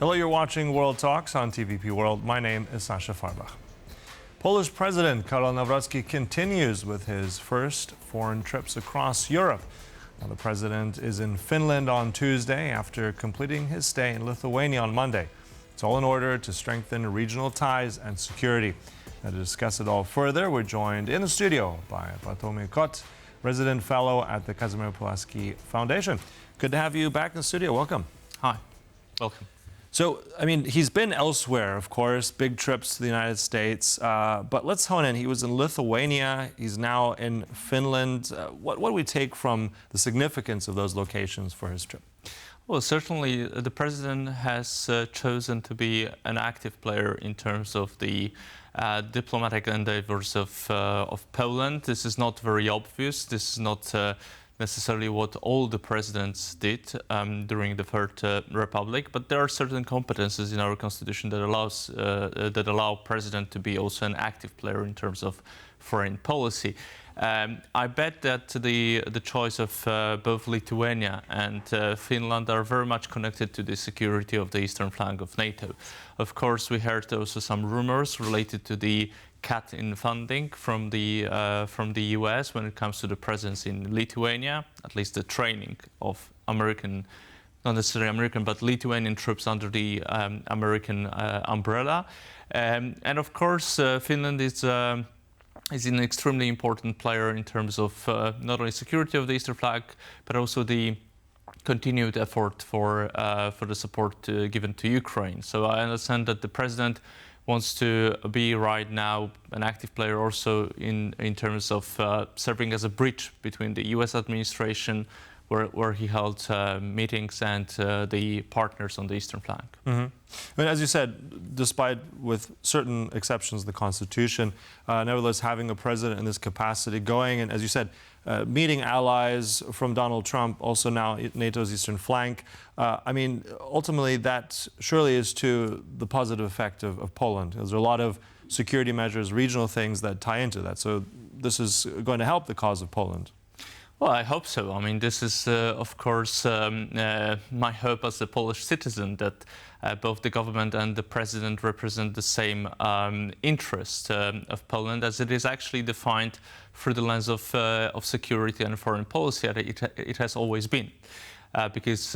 Hello, you're watching World Talks on TVP World. My name is Sasha Farbach. Polish President Karol Nawrocki continues with his first foreign trips across Europe. Now, the president is in Finland on Tuesday after completing his stay in Lithuania on Monday. It's all in order to strengthen regional ties and security. Now, to discuss it all further, we're joined in the studio by Bartłomiej Kot, resident fellow at the Casimir Pulaski Foundation. Good to have you back in the studio. Welcome. Hi. Welcome. So, I mean, he's been elsewhere, of course, big trips to the United States, but let's hone in. He was in Lithuania, he's now in Finland. What do we take from the significance of those locations for his trip? Well, certainly the president has chosen to be an active player in terms of the diplomatic endeavors of Poland. This is not very obvious. This is not necessarily what all the presidents did during the Third Republic, but there are certain competences in our constitution that allow president to be also an active player in terms of foreign policy. I bet that the choice of both Lithuania and Finland are very much connected to the security of the eastern flank of NATO. Of course, we heard also some rumors related to the cut in funding from the US when it comes to the presence in Lithuania, at least the training of American, not necessarily American, but Lithuanian troops under the American umbrella. And of course, Finland is an extremely important player in terms of not only security of the eastern flank, but also the continued effort for the support given to Ukraine. So I understand that the president wants to be right now an active player also in terms of serving as a bridge between the US administration, where he held meetings, and the partners on the eastern flank. Mm-hmm. I mean, as you said, despite with certain exceptions the Constitution, nevertheless having a president in this capacity going and, as you said, meeting allies from Donald Trump, also now NATO's eastern flank. I mean, ultimately that surely is to the positive effect of Poland. There's a lot of security measures, regional things that tie into that. So this is going to help the cause of Poland. Well, I hope so. I mean, this is, of course, my hope as a Polish citizen, that both the government and the president represent the same interest of Poland, as it is actually defined through the lens of security and foreign policy. It has always been. Because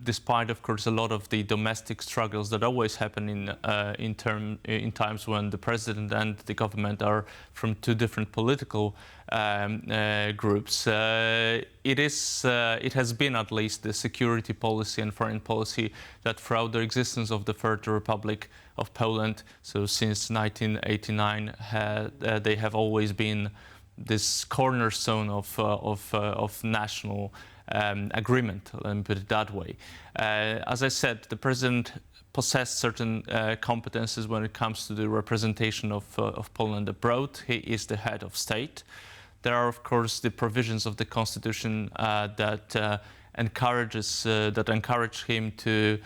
despite, of course, a lot of the domestic struggles that always happen in times when the president and the government are from two different political groups, it has been at least the security policy and foreign policy that throughout the existence of the Third Republic of Poland, so since 1989, they have always been this cornerstone of national agreement, let me put it that way. As I said, the president possessed certain competences when it comes to the representation of Poland abroad. He is the head of state. There are, of course, the provisions of the Constitution that encourage him to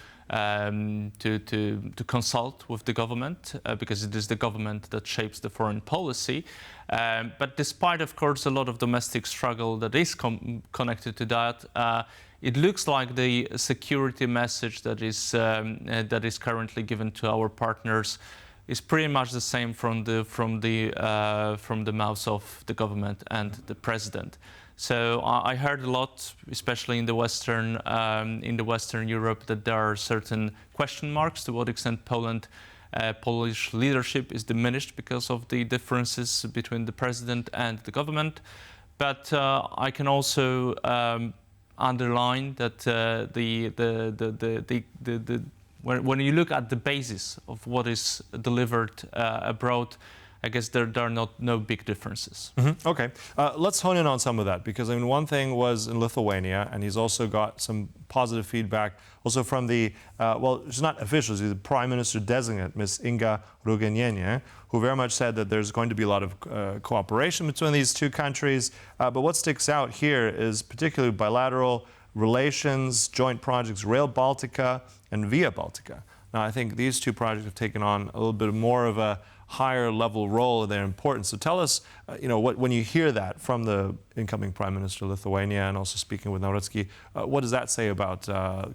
consult with the government, because it is the government that shapes the foreign policy. But despite, of course, a lot of domestic struggle that is connected to that, it looks like the security message that is currently given to our partners is pretty much the same from the mouths of the government and the president. So I heard a lot, especially in the Western Europe, that there are certain question marks to what extent Polish leadership is diminished because of the differences between the president and the government. But I can also underline that when you look at the basis of what is delivered abroad, I guess there are no big differences. Mm-hmm. Okay, let's hone in on some of that, because I mean, one thing was in Lithuania, and he's also got some positive feedback also from the, well, she's not official, she's the Prime Minister designate, Ms. Inga Ruginienė, who very much said that there's going to be a lot of cooperation between these two countries. But what sticks out here is particularly bilateral relations, joint projects, Rail Baltica and Via Baltica. Now, I think these two projects have taken on a little bit more of a higher level role in their importance. So tell us, when you hear that from the incoming Prime Minister of Lithuania and also speaking with Nawrocki, what does that say about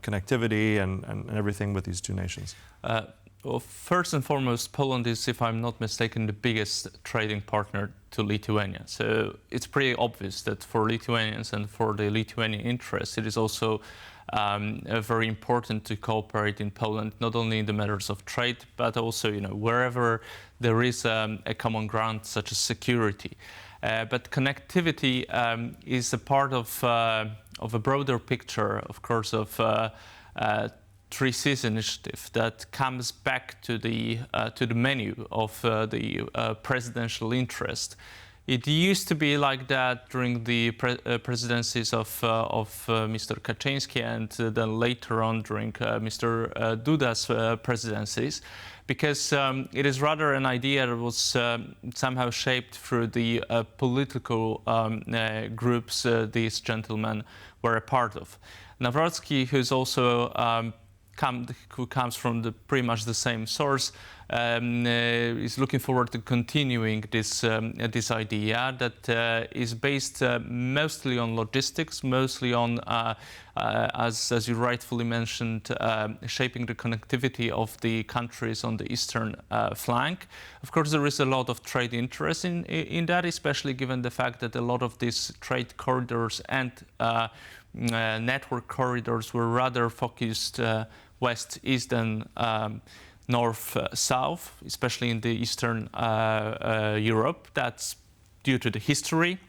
connectivity and everything with these two nations? Well, first and foremost, Poland is, if I'm not mistaken, the biggest trading partner to Lithuania. So it's pretty obvious that for Lithuanians and for the Lithuanian interests, it is also very important to cooperate in Poland, not only in the matters of trade, but also, wherever there is a common ground, such as security. But connectivity is a part of a broader picture, of course, of Three Seas initiative that comes back to the menu of the presidential interest. It used to be like that during the presidencies of Mr. Kaczynski and then later on during Mr. Duda's presidencies, because it is rather an idea that was somehow shaped through the political groups these gentlemen were a part of. Nawrocki, who's also who comes from pretty much the same source, is looking forward to continuing this idea that is based mostly on logistics, mostly on, as you rightfully mentioned, shaping the connectivity of the countries on the eastern flank. Of course, there is a lot of trade interest in that, especially given the fact that a lot of these trade corridors and network corridors were rather focused west-east than north-south, especially in the Eastern Europe. That's due to the history,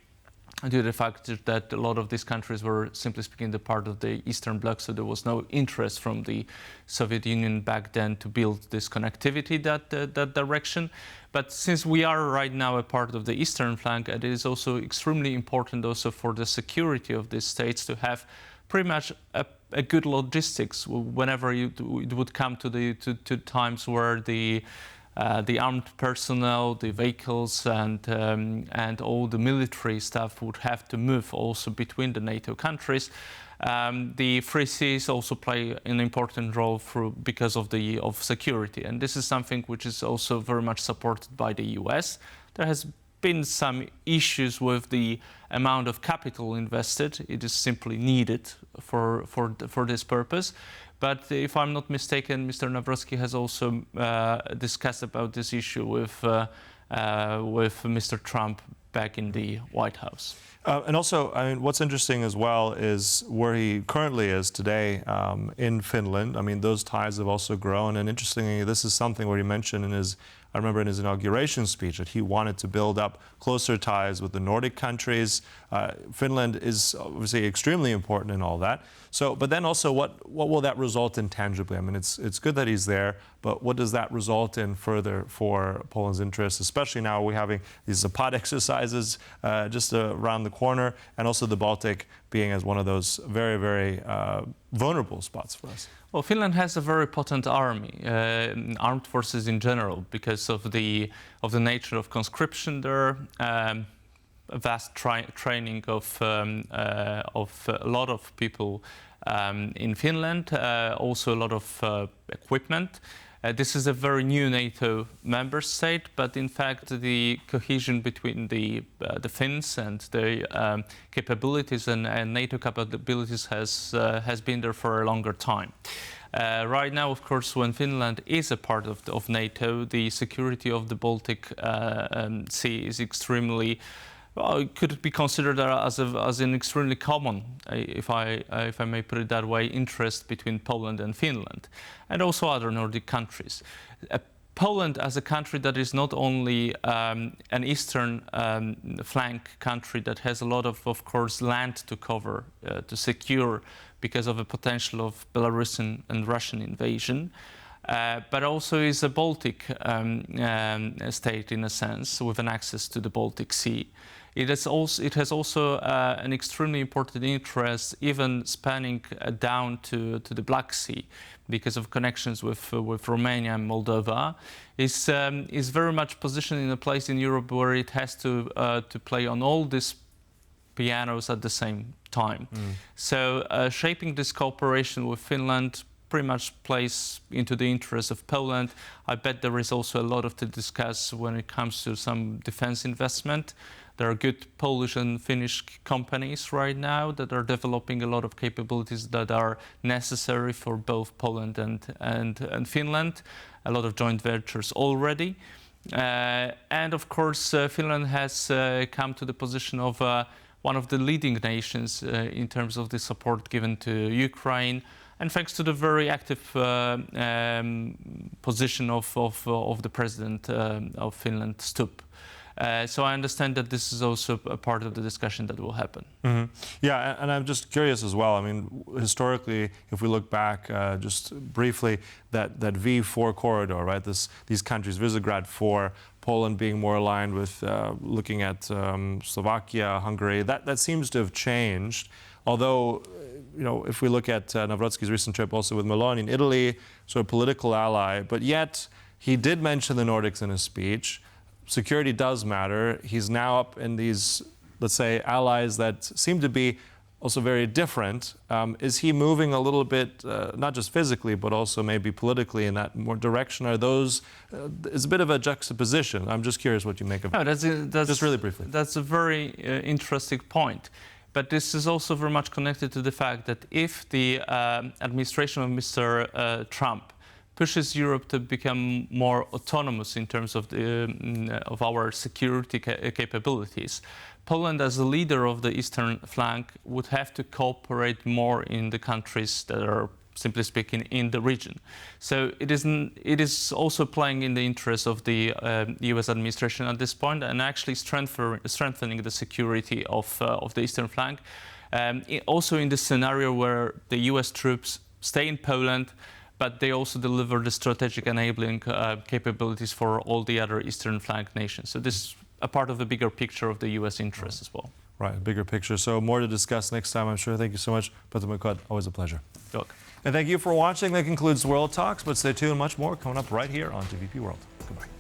due to the fact that a lot of these countries were, simply speaking, the part of the Eastern Bloc, so there was no interest from the Soviet Union back then to build this connectivity that direction. But since we are right now a part of the Eastern flank, it is also extremely important also for the security of these states to have pretty much a good logistics whenever it would come to times where the armed personnel, the vehicles, and all the military stuff would have to move also between the NATO countries. The Three Seas also play an important role because of security, and this is something which is also very much supported by the US. There has been some issues with the amount of capital invested. It is simply needed for this purpose. But if I'm not mistaken, Mr. Nawrocki has also discussed about this issue with Mr. Trump back in the White House. And also, I mean, what's interesting as well is where he currently is today in Finland. I mean, those ties have also grown. And interestingly, this is something where he mentioned I remember in his inauguration speech that he wanted to build up closer ties with the Nordic countries. Finland is obviously extremely important in all that. So, but then also, what will that result in tangibly? I mean, it's good that he's there, but what does that result in further for Poland's interests, especially now we're having these Zapad exercises just around the corner, and also the Baltic being as one of those very, very vulnerable spots for us? Well, Finland has a very potent army, armed forces in general, because of the nature of conscription there, a vast training of a lot of people in Finland, also a lot of equipment. This is a very new NATO member state, but in fact the cohesion between the Finns and the capabilities and NATO capabilities has been there for a longer time. Right now, of course, when Finland is a part of NATO, the security of the Baltic Sea is extremely, well, it could be considered as an extremely common, if I may put it that way, interest between Poland and Finland, and also other Nordic countries. Poland as a country that is not only an eastern flank country that has a lot of course, land to cover, to secure because of a potential of Belarusian and Russian invasion, but also is a Baltic state in a sense, with an access to the Baltic Sea. It has also an extremely important interest, even spanning down to the Black Sea, because of connections with Romania and Moldova. Is very much positioned in a place in Europe where it has to play on all these pianos at the same time. So shaping this cooperation with Finland pretty much plays into the interest of Poland. I bet there is also a lot to discuss when it comes to some defense investment. There are good Polish and Finnish companies right now that are developing a lot of capabilities that are necessary for both Poland and Finland. A lot of joint ventures already. And of course, Finland has come to the position of one of the leading nations in terms of the support given to Ukraine, and thanks to the very active position of the President of Finland, Stubb. So I understand that this is also a part of the discussion that will happen. Mm-hmm. Yeah, and I'm just curious as well. I mean, historically, if we look back just briefly, that V4 corridor, right? These countries, Visegrad 4, Poland being more aligned with looking at Slovakia, Hungary, that seems to have changed. Although, you know, if we look at Nawrocki's recent trip also with Meloni in Italy, sort of political ally, but yet he did mention the Nordics in his speech. Security does matter. He's now up in these, let's say, allies that seem to be also very different. Is he moving a little bit, not just physically, but also maybe politically in that more direction? Are those, it's a bit of a juxtaposition. I'm just curious what you make of it. No, that's just really briefly. That's a very interesting point. But this is also very much connected to the fact that if the administration of Mr. Trump pushes Europe to become more autonomous in terms of our security capabilities, Poland, as a leader of the eastern flank, would have to cooperate more in the countries that are, simply speaking, in the region. So it is also playing in the interest of the U.S. administration at this point, and actually strengthening the security of the eastern flank. Also in the scenario where the U.S. troops stay in Poland, but they also deliver the strategic enabling capabilities for all the other eastern flank nations. So this is a part of the bigger picture of the U.S. interest as well. Right, bigger picture. So more to discuss next time, I'm sure. Thank you so much, Bartłomiej Kot. Always a pleasure. You're welcome. And thank you for watching. That concludes World Talks, but stay tuned. Much more coming up right here on TVP World. Goodbye.